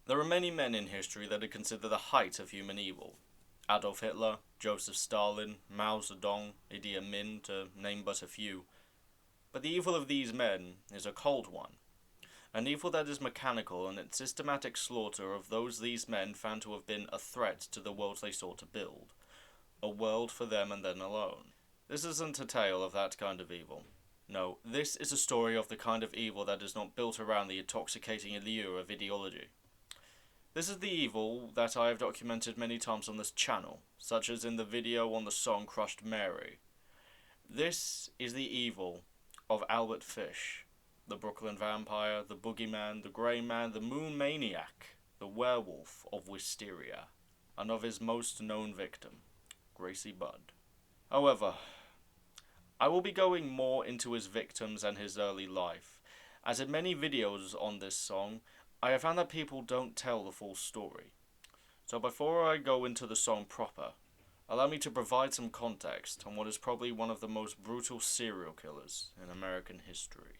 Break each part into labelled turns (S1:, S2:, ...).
S1: There are many men in history that are considered the height of human evil. Adolf Hitler, Joseph Stalin, Mao Zedong, Idi Amin, to name but a few. But the evil of these men is a cold one. An evil that is mechanical in its systematic slaughter of those these men found to have been a threat to the world they sought to build. A world for them and them alone. This isn't a tale of that kind of evil. No, this is a story of the kind of evil that is not built around the intoxicating allure of ideology. This is the evil that I have documented many times on this channel, such as in the video on the song Crushed Mary. This is the evil of Albert Fish, the Brooklyn Vampire, the Boogeyman, the Grey Man, the Moon Maniac, the Werewolf of Wisteria, and of his most known victim, Gracie Budd. However, I will be going more into his victims and his early life, as in many videos on this song, I have found that people don't tell the full story. So before I go into the song proper, allow me to provide some context on what is probably one of the most brutal serial killers in American history.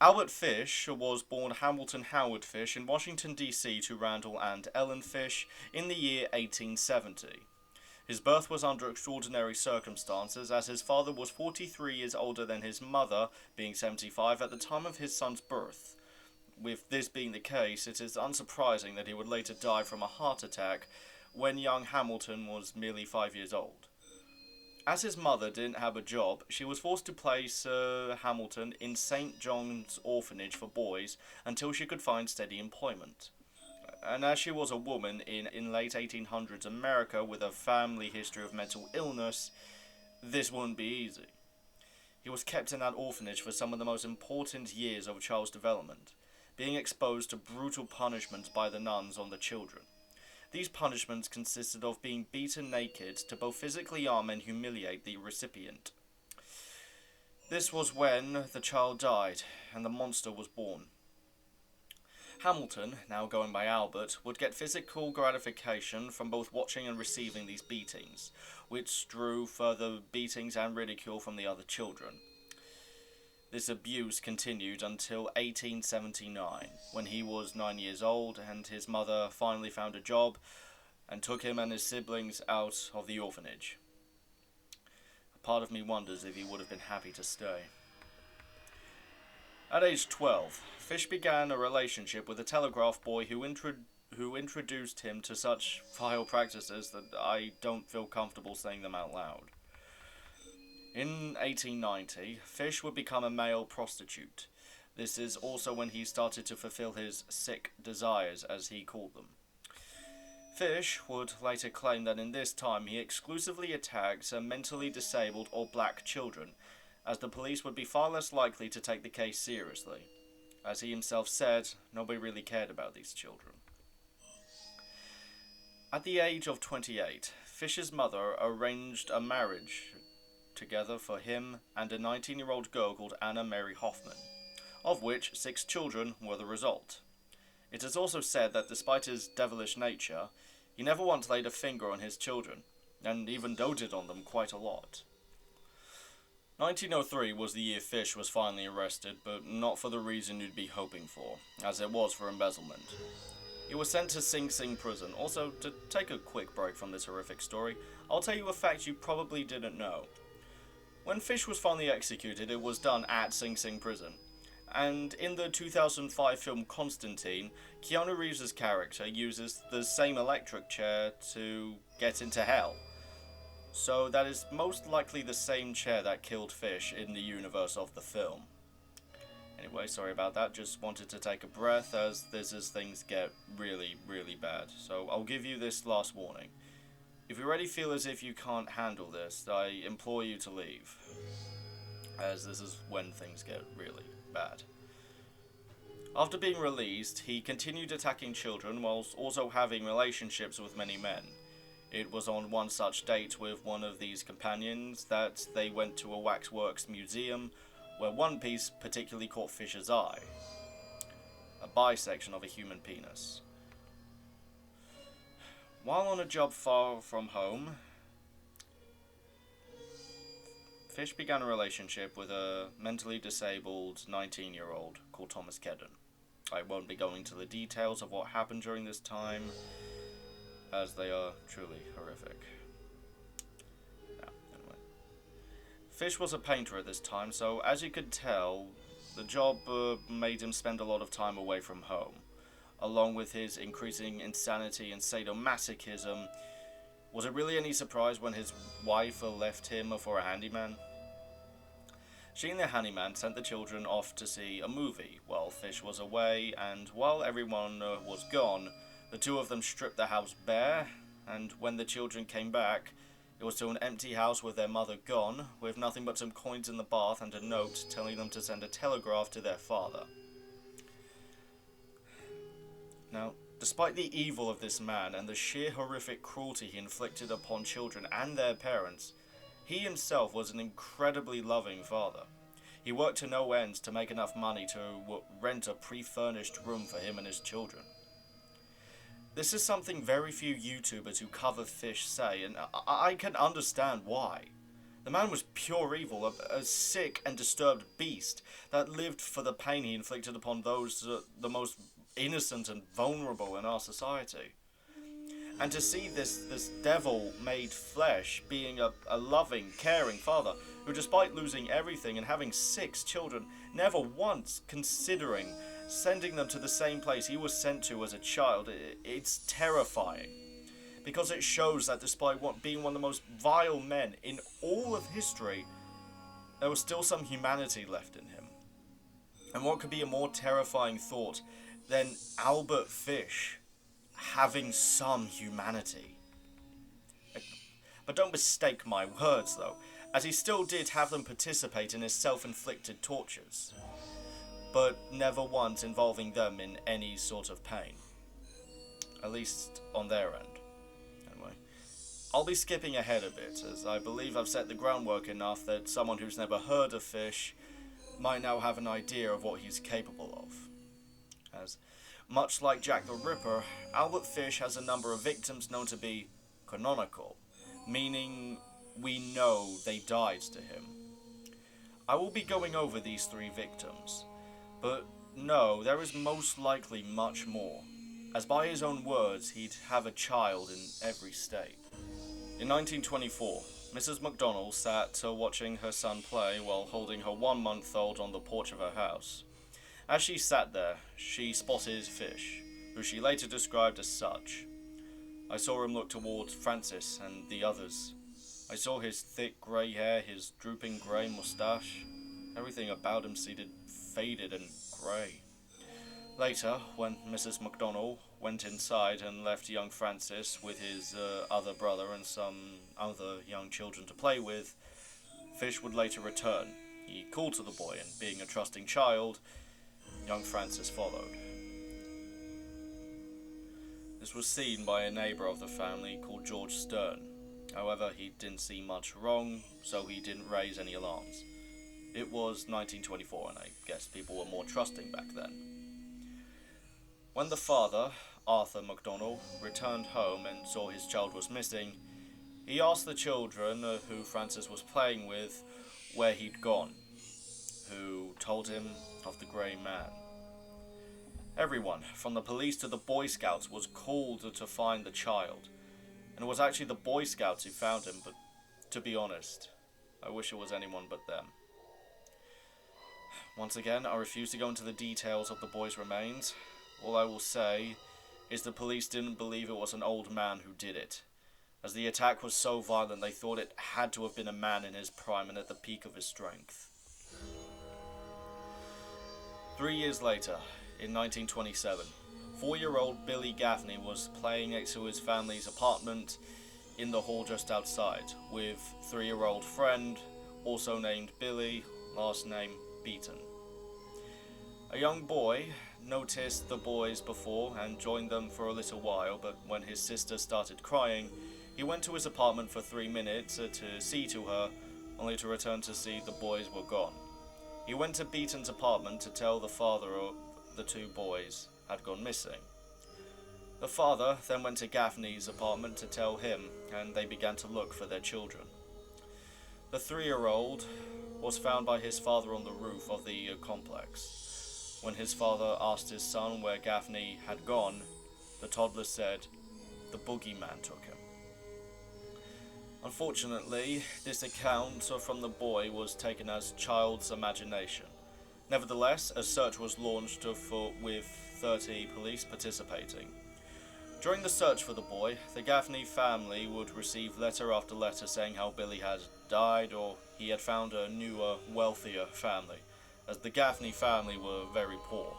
S1: Albert Fish was born Hamilton Howard Fish in Washington, D.C. to Randall and Ellen Fish in the year 1870. His birth was under extraordinary circumstances, as his father was 43 years older than his mother, being 75 at the time of his son's birth. With this being the case, it is unsurprising that he would later die from a heart attack when young Hamilton was merely 5 years old. As his mother didn't have a job, she was forced to place Hamilton in St. John's Orphanage for boys until she could find steady employment. And as she was a woman in late 1800s America with a family history of mental illness, this wouldn't be easy. He was kept in that orphanage for some of the most important years of a child's development, being exposed to brutal punishments by the nuns on the children. These punishments consisted of being beaten naked to both physically harm and humiliate the recipient. This was when the child died and the monster was born. Hamilton, now going by Albert, would get physical gratification from both watching and receiving these beatings, which drew further beatings and ridicule from the other children. This abuse continued until 1879, when he was 9 years old and his mother finally found a job and took him and his siblings out of the orphanage. A part of me wonders if he would have been happy to stay. At age 12, Fish began a relationship with a telegraph boy who introduced him to such vile practices that I don't feel comfortable saying them out loud. In 1890, Fish would become a male prostitute. This is also when he started to fulfill his sick desires, as he called them. Fish would later claim that in this time he exclusively attacked mentally disabled or black children, as the police would be far less likely to take the case seriously. As he himself said, nobody really cared about these children. At the age of 28, Fish's mother arranged a marriage together for him and a 19-year-old girl called Anna Mary Hoffman, of which 6 children were the result. It is also said that despite his devilish nature, he never once laid a finger on his children, and even doted on them quite a lot. 1903 was the year Fish was finally arrested, but not for the reason you'd be hoping for, as it was for embezzlement. He was sent to Sing Sing prison. Also, to take a quick break from this horrific story, I'll tell you a fact you probably didn't know. When Fish was finally executed, it was done at Sing Sing prison. And in the 2005 film Constantine, Keanu Reeves' character uses the same electric chair to get into hell. So that is most likely the same chair that killed Fish in the universe of the film. Anyway, sorry about that, just wanted to take a breath as things get really, really bad. So I'll give you this last warning. If you already feel as if you can't handle this, I implore you to leave, as this is when things get really bad. After being released, he continued attacking children whilst also having relationships with many men. It was on one such date with one of these companions that they went to a waxworks museum where one piece particularly caught Fish's eye. A bisection of a human penis. While on a job far from home, Fish began a relationship with a mentally disabled 19-year-old called Thomas Kedden. I won't be going into the details of what happened during this time, as they are truly horrific. Anyway. Fish was a painter at this time, so as you could tell, the job made him spend a lot of time away from home. Along with his increasing insanity and sadomasochism, was it really any surprise when his wife left him for a handyman? She and the handyman sent the children off to see a movie while Fish was away, and while everyone was gone, the two of them stripped the house bare, and when the children came back, it was to an empty house with their mother gone, with nothing but some coins in the bath and a note telling them to send a telegraph to their father. Now, despite the evil of this man and the sheer horrific cruelty he inflicted upon children and their parents, he himself was an incredibly loving father. He worked to no ends to make enough money to rent a pre-furnished room for him and his children. This is something very few YouTubers who cover Fish say, and I can understand why. The man was pure evil, a sick and disturbed beast that lived for the pain he inflicted upon those the most innocent and vulnerable in our society. And to see this devil made flesh being a loving, caring father who, despite losing everything and having 6 children, never once considering sending them to the same place he was sent to as a child, it's terrifying. Because it shows that despite being one of the most vile men in all of history, there was still some humanity left in him. And what could be a more terrifying thought than Albert Fish having some humanity? But don't mistake my words, though, as he still did have them participate in his self-inflicted tortures, but never once involving them in any sort of pain. At least on their end. Anyway, I'll be skipping ahead a bit, as I believe I've set the groundwork enough that someone who's never heard of Fish might now have an idea of what he's capable of. As, much like Jack the Ripper, Albert Fish has a number of victims known to be canonical, meaning we know they died to him. I will be going over these 3 victims, but no, there is most likely much more, as by his own words, he'd have a child in every state. In 1924, Mrs. McDonald sat watching her son play while holding her 1-month-old on the porch of her house. As she sat there, she spotted Fish, who she later described as such. I saw him look towards Francis and the others. I saw his thick grey hair, his drooping grey moustache. Everything about him seemed faded and grey. Later, when Mrs. McDonald went inside and left young Francis with his other brother and some other young children to play with, Fish would later return. He called to the boy, and being a trusting child, young Francis followed. This was seen by a neighbour of the family called George Stern. However, he didn't see much wrong, so he didn't raise any alarms. It was 1924, and I guess people were more trusting back then. When the father, Arthur MacDonald, returned home and saw his child was missing, he asked the children who Francis was playing with where he'd gone, who told him of the Grey Man. Everyone, from the police to the Boy Scouts, was called to find the child, and it was actually the Boy Scouts who found him, but to be honest, I wish it was anyone but them. Once again, I refuse to go into the details of the boy's remains. All I will say is the police didn't believe it was an old man who did it, as the attack was so violent they thought it had to have been a man in his prime and at the peak of his strength. 3 years later, in 1927, 4-year-old Billy Gaffney was playing next to his family's apartment in the hall just outside, with 3-year-old friend, also named Billy, last name Beaton. A young boy noticed the boys before and joined them for a little while, but when his sister started crying, he went to his apartment for 3 minutes to see to her, only to return to see the boys were gone. He went to Beaton's apartment to tell the father of the 2 boys had gone missing. The father then went to Gaffney's apartment to tell him, and they began to look for their children. The 3-year-old was found by his father on the roof of the complex. When his father asked his son where Gaffney had gone, the toddler said, "The boogeyman took him." Unfortunately, this account from the boy was taken as child's imagination. Nevertheless, a search was launched with 30 police participating. During the search for the boy, the Gaffney family would receive letter after letter saying how Billy had died or he had found a newer, wealthier family, as the Gaffney family were very poor.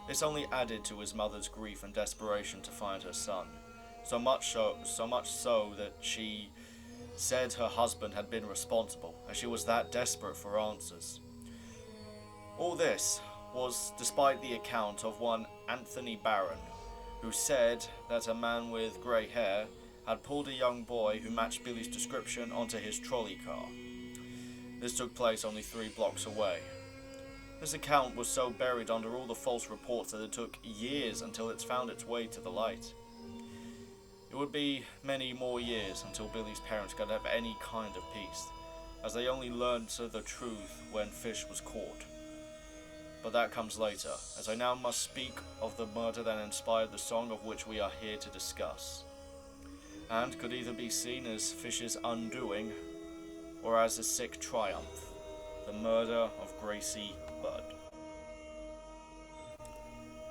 S1: This only added to his mother's grief and desperation to find her son, so much so that she said her husband had been responsible, as she was that desperate for answers. All this was despite the account of one Anthony Barron, who said that a man with grey hair had pulled a young boy who matched Billy's description onto his trolley car. This took place only 3 blocks away. This account was so buried under all the false reports that it took years until it found its way to the light. It would be many more years until Billy's parents could have any kind of peace, as they only learned the truth when Fish was caught. But that comes later, as I now must speak of the murder that inspired the song of which we are here to discuss, and could either be seen as Fish's undoing, or as a sick triumph, the murder of Gracie Budd.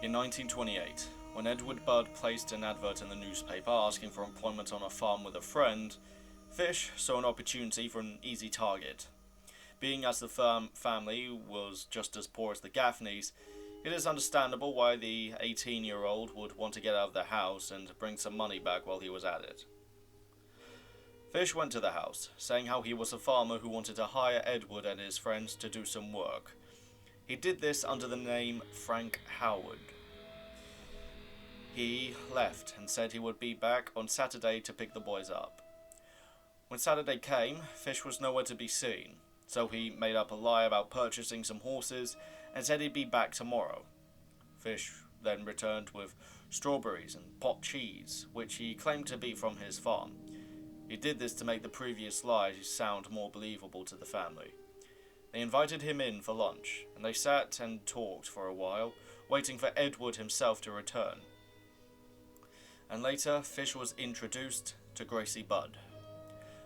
S1: In 1928, when Edward Budd placed an advert in the newspaper asking for employment on a farm with a friend, Fish saw an opportunity for an easy target. Being as the family was just as poor as the Gaffneys, it is understandable why the 18-year-old would want to get out of the house and bring some money back while he was at it. Fish went to the house, saying how he was a farmer who wanted to hire Edward and his friends to do some work. He did this under the name Frank Howard. He left and said he would be back on Saturday to pick the boys up. When Saturday came, Fish was nowhere to be seen, so he made up a lie about purchasing some horses and said he'd be back tomorrow. Fish then returned with strawberries and pot cheese, which he claimed to be from his farm. He did this to make the previous lie sound more believable to the family. They invited him in for lunch, and they sat and talked for a while, waiting for Edward himself to return. And later, Fish was introduced to Gracie Budd.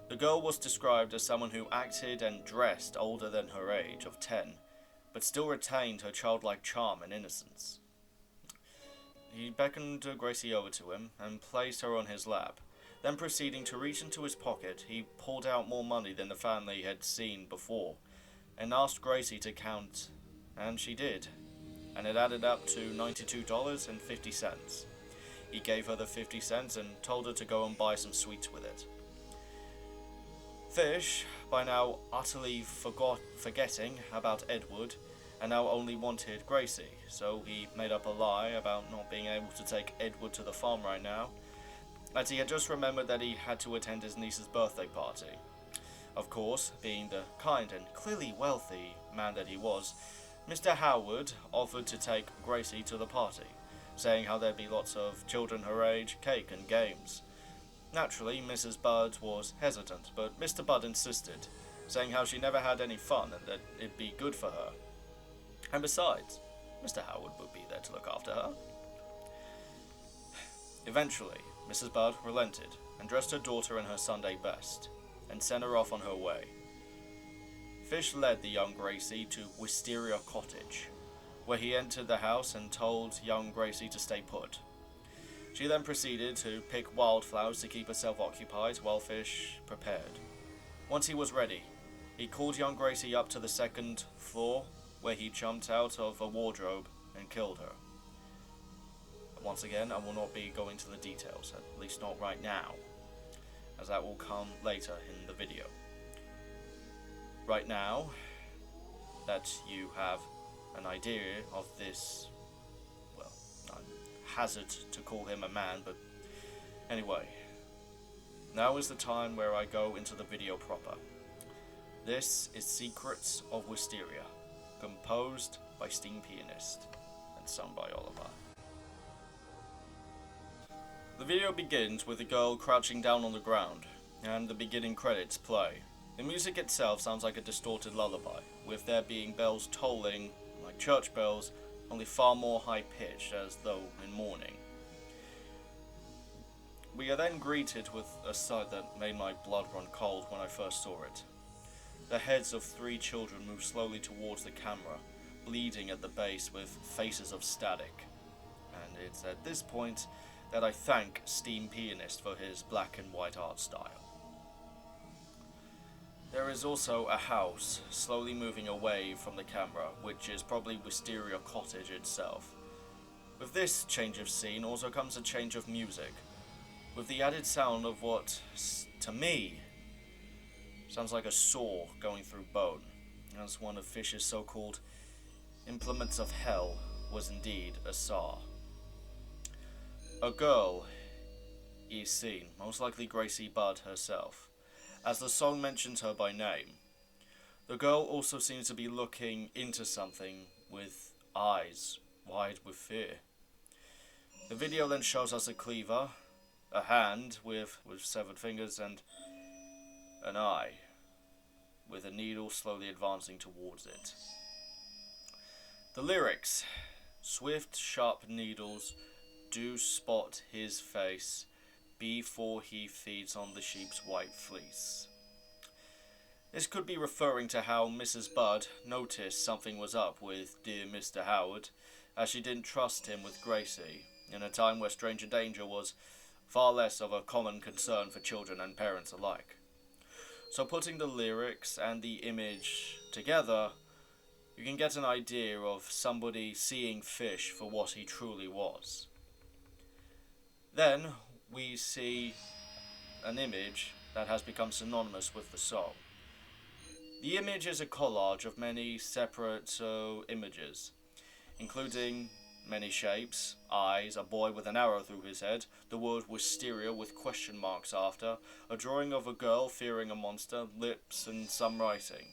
S1: The girl was described as someone who acted and dressed older than her age of 10, but still retained her childlike charm and innocence. He beckoned Gracie over to him and placed her on his lap. Then proceeding to reach into his pocket, he pulled out more money than the family had seen before, and asked Gracie to count, and she did, and it added up to $92.50. He gave her the 50 cents and told her to go and buy some sweets with it. Fish, by now utterly forgetting about Edward, and now only wanted Gracie, so he made up a lie about not being able to take Edward to the farm right now, as he had just remembered that he had to attend his niece's birthday party. Of course, being the kind and clearly wealthy man that he was, Mr. Howard offered to take Gracie to the party, saying how there'd be lots of children her age, cake and games. Naturally, Mrs. Budd was hesitant, but Mr. Budd insisted, saying how she never had any fun and that it'd be good for her. And besides, Mr. Howard would be there to look after her. Eventually, Mrs. Budd relented and dressed her daughter in her Sunday best, and sent her off on her way. Fish led the young Gracie to Wisteria Cottage, where he entered the house and told young Gracie to stay put. She then proceeded to pick wildflowers to keep herself occupied while Fish prepared. Once he was ready, he called young Gracie up to the 2nd floor, where he jumped out of a wardrobe and killed her. Once again, I will not be going into the details, at least not right now, as that will come later in the video. Right now, that you have an idea of this, well, I'm hazard to call him a man, but anyway, now is the time where I go into the video proper. This is Secrets of Wisteria, composed by SteamPianist and sung by Oliver. The video begins with the girl crouching down on the ground, and the beginning credits play. The music itself sounds like a distorted lullaby, with there being bells tolling, like church bells, only far more high-pitched, as though in mourning. We are then greeted with a sight that made my blood run cold when I first saw it. The heads of 3 children move slowly towards the camera, bleeding at the base with faces of static. And it's at this point that I thank SteamPianist for his black and white art style. There is also a house slowly moving away from the camera, which is probably Wisteria Cottage itself. With this change of scene also comes a change of music, with the added sound of what, to me, sounds like a saw going through bone, as one of Fish's so-called implements of hell was indeed a saw. A girl is seen, most likely Gracie Budd herself, as the song mentions her by name. The girl also seems to be looking into something with eyes wide with fear. The video then shows us a cleaver, a hand with severed fingers, and an eye, with a needle slowly advancing towards it. The lyrics: swift, sharp needles do spot his face before he feeds on the sheep's white fleece. This could be referring to how Mrs. Budd noticed something was up with dear Mr. Howard, as she didn't trust him with Gracie, in a time where stranger danger was far less of a common concern for children and parents alike. So putting the lyrics and the image together, you can get an idea of somebody seeing Fish for what he truly was. Then we see an image that has become synonymous with the song. The image is a collage of many separate images, including many shapes, eyes, a boy with an arrow through his head, the word Wisteria with question marks after, a drawing of a girl fearing a monster, lips, and some writing.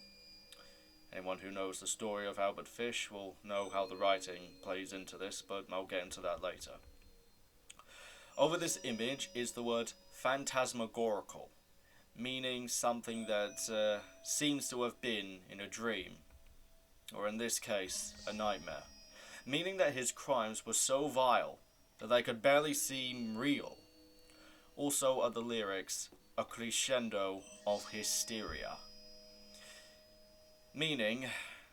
S1: Anyone who knows the story of Albert Fish will know how the writing plays into this, but I'll get into that later. Over this image is the word phantasmagorical, meaning something that seems to have been in a dream, or in this case, a nightmare, meaning that his crimes were so vile that they could barely seem real. Also are the lyrics a crescendo of hysteria, meaning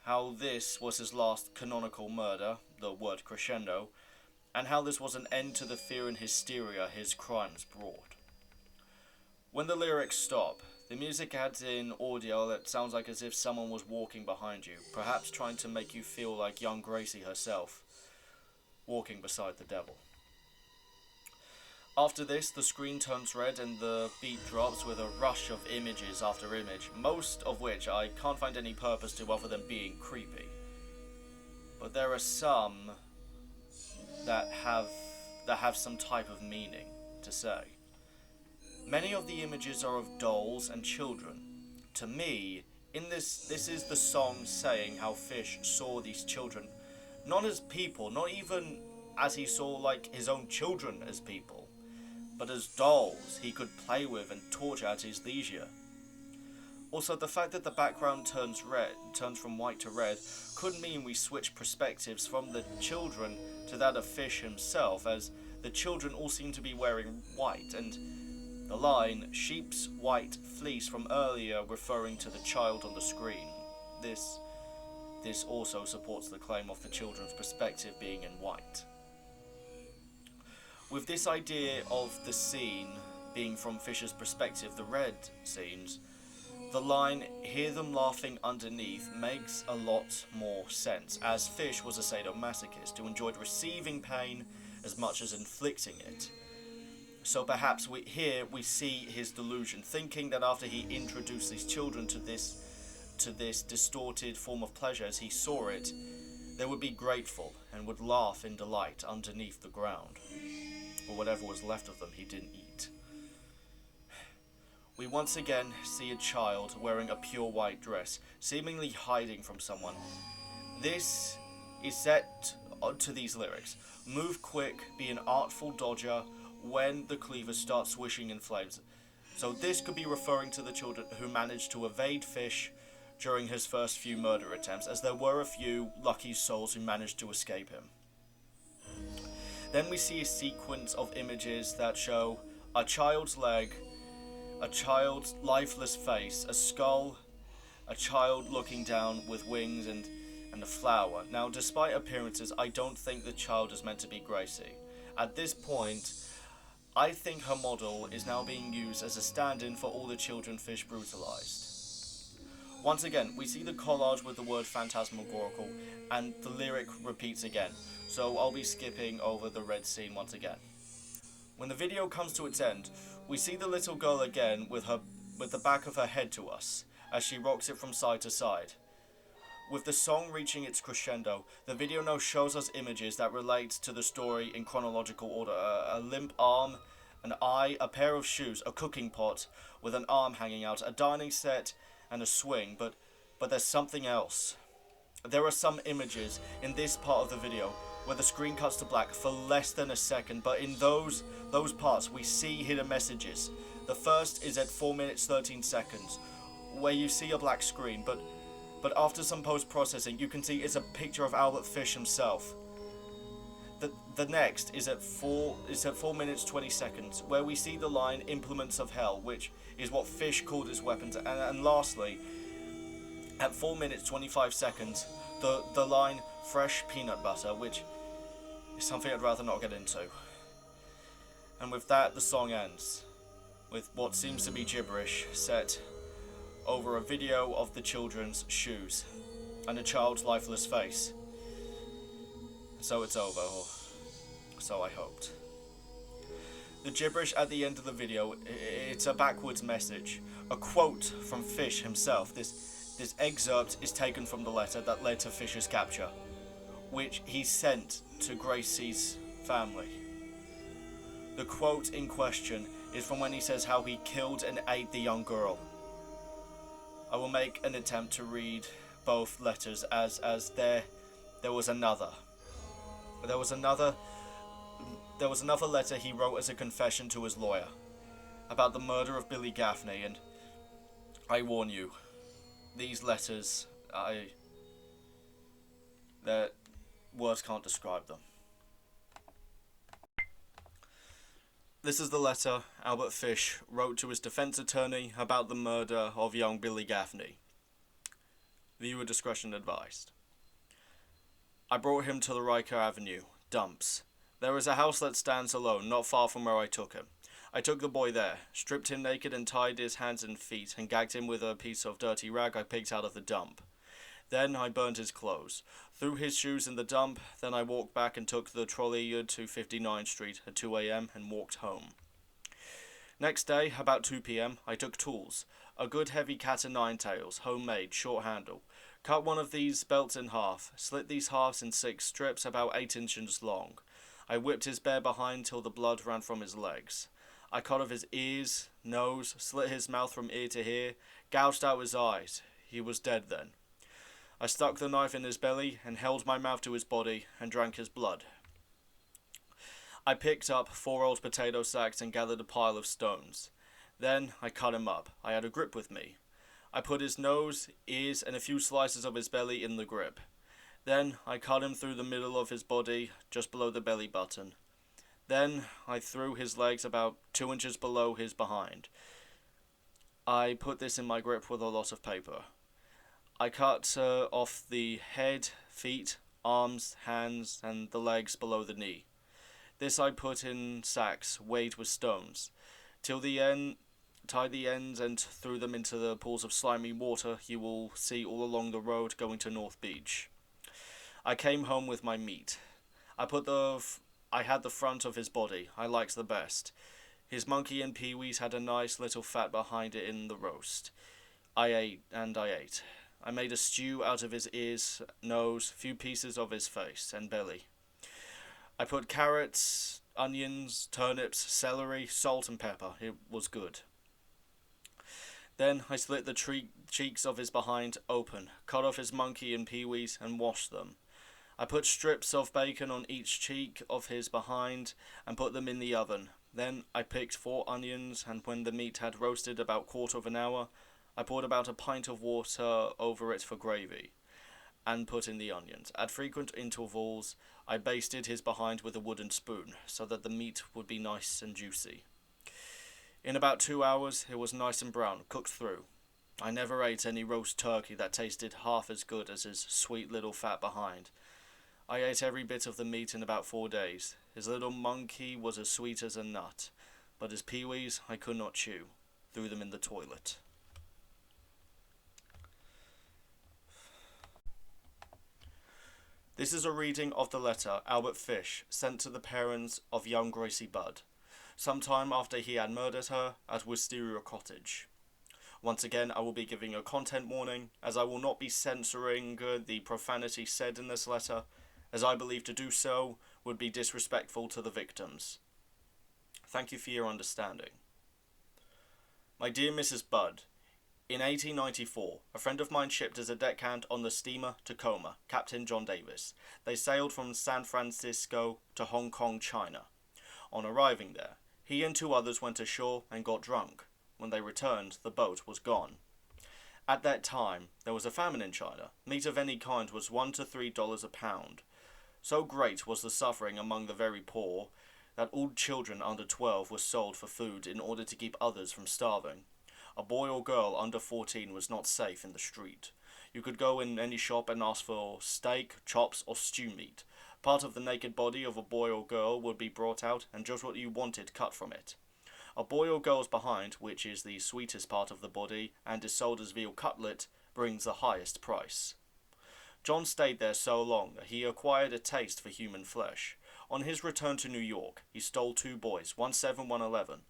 S1: how this was his last canonical murder, the word crescendo, and how this was an end to the fear and hysteria his crimes brought. When the lyrics stop, the music adds in audio that sounds like as if someone was walking behind you, perhaps trying to make you feel like young Gracie herself, walking beside the devil. After this, the screen turns red and the beat drops with a rush of images after image, most of which I can't find any purpose to other than being creepy. But there are some that have some type of meaning to say. Many of the images are of dolls and children. To me, in this is the song saying how Fish saw these children not as people, not even as he saw like his own children as people, but as dolls he could play with and torture at his leisure. Also, the fact that the background turns from white to red, could mean we switch perspectives from the children to that of Fish himself, as the children all seem to be wearing white, and the line, sheep's white fleece from earlier referring to the child on the screen. This also supports the claim of the children's perspective being in white. With this idea of the scene being from Fish's perspective, the red scenes, the line, hear them laughing underneath, makes a lot more sense, as Fish was a sadomasochist who enjoyed receiving pain as much as inflicting it. So perhaps we see his delusion, thinking that after he introduced these children to this distorted form of pleasure as he saw it, they would be grateful and would laugh in delight underneath the ground, or whatever was left of them he didn't eat. We once again see a child wearing a pure white dress, seemingly hiding from someone. This is set to these lyrics: move quick, be an artful dodger when the cleaver starts swishing in flames. So this could be referring to the children who managed to evade Fish during his first few murder attempts, as there were a few lucky souls who managed to escape him. Then we see a sequence of images that show a child's leg, a child's lifeless face, a skull, a child looking down with wings and a flower. Now, despite appearances, I don't think the child is meant to be Gracie. At this point, I think her model is now being used as a stand-in for all the children Fish brutalized. Once again, we see the collage with the word phantasmagorical, and the lyric repeats again, so I'll be skipping over the red scene once again. When the video comes to its end, we see the little girl again with the back of her head to us, as she rocks it from side to side. With the song reaching its crescendo, the video now shows us images that relate to the story in chronological order. A limp arm, an eye, a pair of shoes, a cooking pot with an arm hanging out, a dining set, and a swing, but there's something else. There are some images in this part of the video where the screen cuts to black for less than a second, but in those parts we see hidden messages. The first is at 4 minutes 13 seconds, where you see a black screen, but after some post-processing you can see it's a picture of Albert Fish himself. The next is at 4 minutes 20 seconds, where we see the line "implements of hell," which is what Fish called his weapons, and lastly, at 4 minutes 25 seconds, the line "fresh peanut butter," which is something I'd rather not get into. And with that, the song ends, with what seems to be gibberish set over a video of the children's shoes and a child's lifeless face. So it's over, or so I hoped. The gibberish at the end of the video, it's a backwards message, a quote from Fish himself. This excerpt is taken from the letter that led to Fish's capture, which he sent to Gracie's family. The quote in question is from when he says how he killed and ate the young girl. I will make an attempt to read both letters as there was another letter he wrote as a confession to his lawyer about the murder of Billy Gaffney, and I warn you, these letters, that words can't describe them. This is the letter Albert Fish wrote to his defense attorney about the murder of young Billy Gaffney. Viewer discretion advised. I brought him to the Riker Avenue, dumps. There is a house that stands alone, not far from where I took him. I took the boy there, stripped him naked and tied his hands and feet, and gagged him with a piece of dirty rag I picked out of the dump. Then I burned his clothes, threw his shoes in the dump, then I walked back and took the trolley to 59th Street at 2 a.m. and walked home. Next day, about 2 p.m., I took tools, a good heavy cat-o'-nine tails, homemade, short handle, cut one of these belts in half, slit these halves in 6 strips about 8 inches long. I whipped his bare behind till the blood ran from his legs. I cut off his ears, nose, slit his mouth from ear to ear, gouged out his eyes. He was dead then. I stuck the knife in his belly and held my mouth to his body and drank his blood. I picked up 4 old potato sacks and gathered a pile of stones. Then I cut him up. I had a grip with me. I put his nose, ears, and a few slices of his belly in the grip. Then I cut him through the middle of his body, just below the belly button. Then I threw his legs about 2 inches below his behind. I put this in my grip with a lot of paper. I cut off the head, feet, arms, hands, and the legs below the knee. This I put in sacks weighed with stones, till the end, tied the ends and threw them into the pools of slimy water you will see all along the road going to North Beach. I came home with my meat. I had the front of his body, I liked the best. His monkey and peewees had a nice little fat behind it in the roast. I ate. I made a stew out of his ears, nose, few pieces of his face and belly. I put carrots, onions, turnips, celery, salt and pepper. It was good. Then I split the cheeks of his behind open, cut off his monkey and peewees and washed them. I put strips of bacon on each cheek of his behind and put them in the oven. Then I picked 4 onions, and when the meat had roasted about quarter of an hour, I poured about a pint of water over it for gravy, and put in the onions. At frequent intervals, I basted his behind with a wooden spoon, so that the meat would be nice and juicy. In about 2 hours, it was nice and brown, cooked through. I never ate any roast turkey that tasted half as good as his sweet little fat behind. I ate every bit of the meat in about 4 days. His little monkey was as sweet as a nut, but his peewees I could not chew. Threw them in the toilet. This is a reading of the letter Albert Fish sent to the parents of young Gracie Budd, sometime after he had murdered her at Wisteria Cottage. Once again, I will be giving a content warning, as I will not be censoring the profanity said in this letter, as I believe to do so would be disrespectful to the victims. Thank you for your understanding. My dear Mrs. Budd, in 1894, a friend of mine shipped as a deckhand on the steamer Tacoma, Captain John Davis. They sailed from San Francisco to Hong Kong, China. On arriving there, he and 2 others went ashore and got drunk. When they returned, the boat was gone. At that time, there was a famine in China. Meat of any kind was $1 to $3 a pound. So great was the suffering among the very poor that all children under 12 were sold for food in order to keep others from starving. A boy or girl under 14 was not safe in the street. You could go in any shop and ask for steak, chops, or stew meat. Part of the naked body of a boy or girl would be brought out, and just what you wanted cut from it. A boy or girl's behind, which is the sweetest part of the body and is sold as veal cutlet, brings the highest price. John stayed there so long that he acquired a taste for human flesh. On his return to New York, he stole 2 boys, one 7, one 11.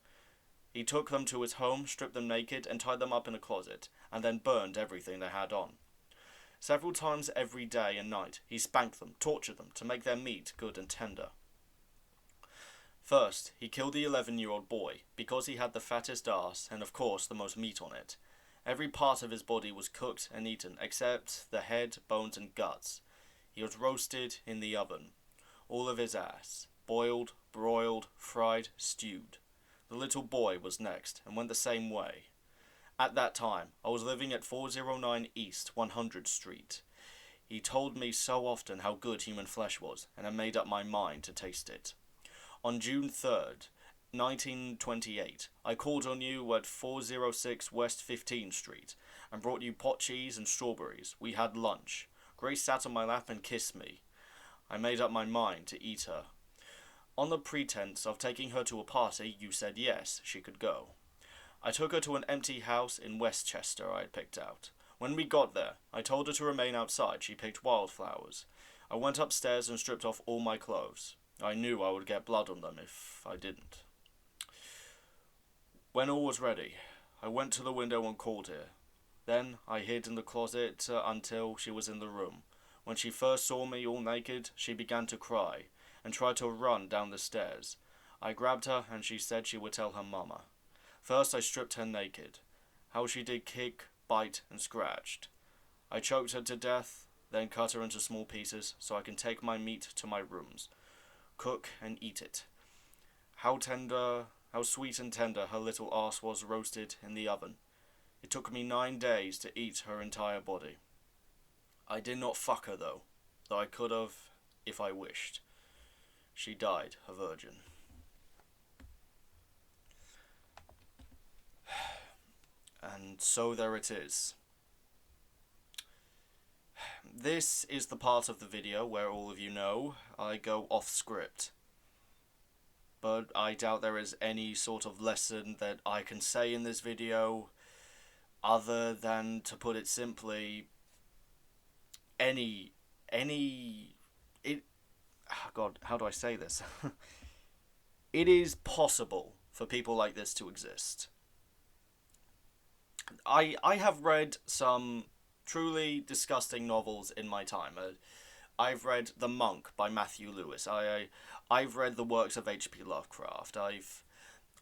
S1: He took them to his home, stripped them naked, and tied them up in a closet, and then burned everything they had on. Several times every day and night, he spanked them, tortured them, to make their meat good and tender. First, he killed the 11-year-old boy, because he had the fattest ass, and of course the most meat on it. Every part of his body was cooked and eaten, except the head, bones, and guts. He was roasted in the oven. All of his ass. Boiled, broiled, fried, stewed. The little boy was next, and went the same way. At that time, I was living at 409 East 100th Street. He told me so often how good human flesh was, and I made up my mind to taste it. On June 3rd, 1928, I called on you at 406 West 15th Street, and brought you pot cheese and strawberries. We had lunch. Grace sat on my lap and kissed me. I made up my mind to eat her. On the pretense of taking her to a party, you said yes, she could go. I took her to an empty house in Westchester I had picked out. When we got there, I told her to remain outside. She picked wildflowers. I went upstairs and stripped off all my clothes. I knew I would get blood on them if I didn't. When all was ready, I went to the window and called her. Then I hid in the closet until she was in the room. When she first saw me all naked, she began to cry and tried to run down the stairs. I grabbed her and she said she would tell her mama. First I stripped her naked. How she did kick, bite, and scratched. I choked her to death, then cut her into small pieces so I can take my meat to my rooms, cook and eat it. How sweet and tender her little arse was roasted in the oven. It took me 9 days to eat her entire body. I did not fuck her though I could have if I wished. She died a virgin. And so there it is. This is the part of the video where all of you know I go off script. But I doubt there is any sort of lesson that I can say in this video other than, to put it simply, God, how do I say this? It is possible for people like this to exist. I have read some truly disgusting novels in my time. I've read The Monk by Matthew Lewis. I've read the works of H.P. Lovecraft.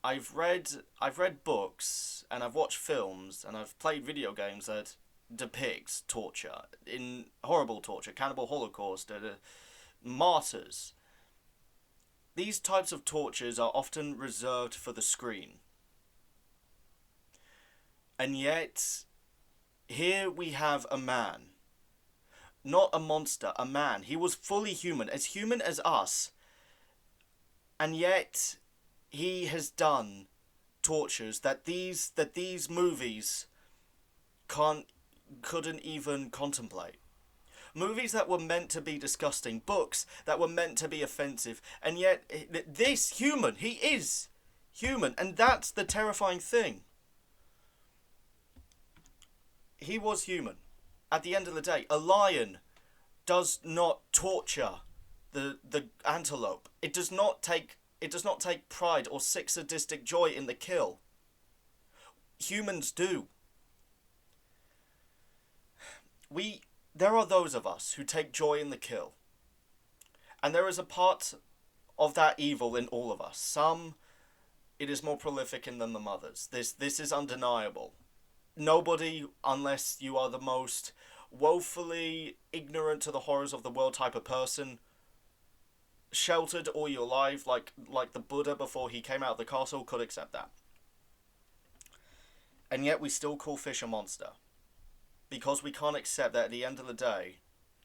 S1: I've read books and I've watched films and I've played video games that depict torture, in horrible torture, cannibal holocaust, martyrs. these types of tortures are often reserved for the screen. And yet, here we have a man. Not a monster, a man. He was fully human as us. And yet, he has done tortures that these movies couldn't even contemplate. Movies that were meant to be disgusting, books that were meant to be offensive, and yet this human, he is human, and that's the terrifying thing. He was human. At the end of the day, a lion does not torture the antelope. It does not take pride or sick sadistic joy in the kill. Humans do. There are those of us who take joy in the kill. And there is a part of that evil in all of us. Some, it is more prolific in them than others. This is undeniable. Nobody, unless you are the most woefully ignorant to the horrors of the world type of person, sheltered all your life, like the Buddha before he came out of the castle, could accept that. And yet we still call fish a monster. Because we can't accept that at the end of the day,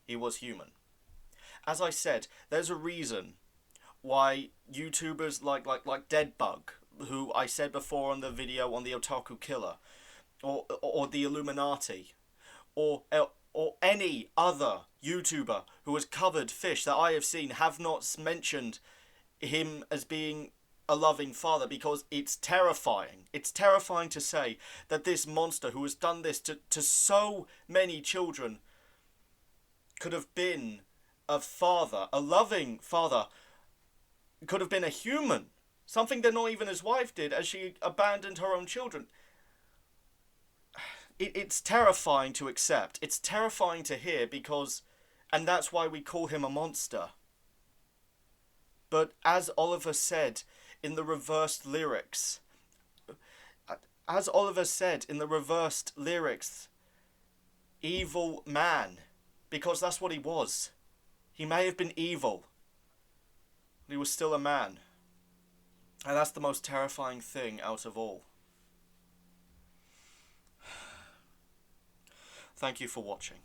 S1: he was human. As I said, there's a reason why YouTubers like Deadbug, who I said before on the video on the Otaku Killer, or the Illuminati, or any other YouTuber who has covered fish that I have seen, have not mentioned him as being a loving father, because it's terrifying. It's terrifying to say that this monster who has done this to so many children could have been a father, a loving father, could have been a human. Something that not even his wife did, as she abandoned her own children. It's terrifying to accept. It's terrifying to hear, and that's why we call him a monster. But as Oliver said in the reversed lyrics, evil man, because that's what he was. He may have been evil, but he was still a man. And that's the most terrifying thing out of all. Thank you for watching.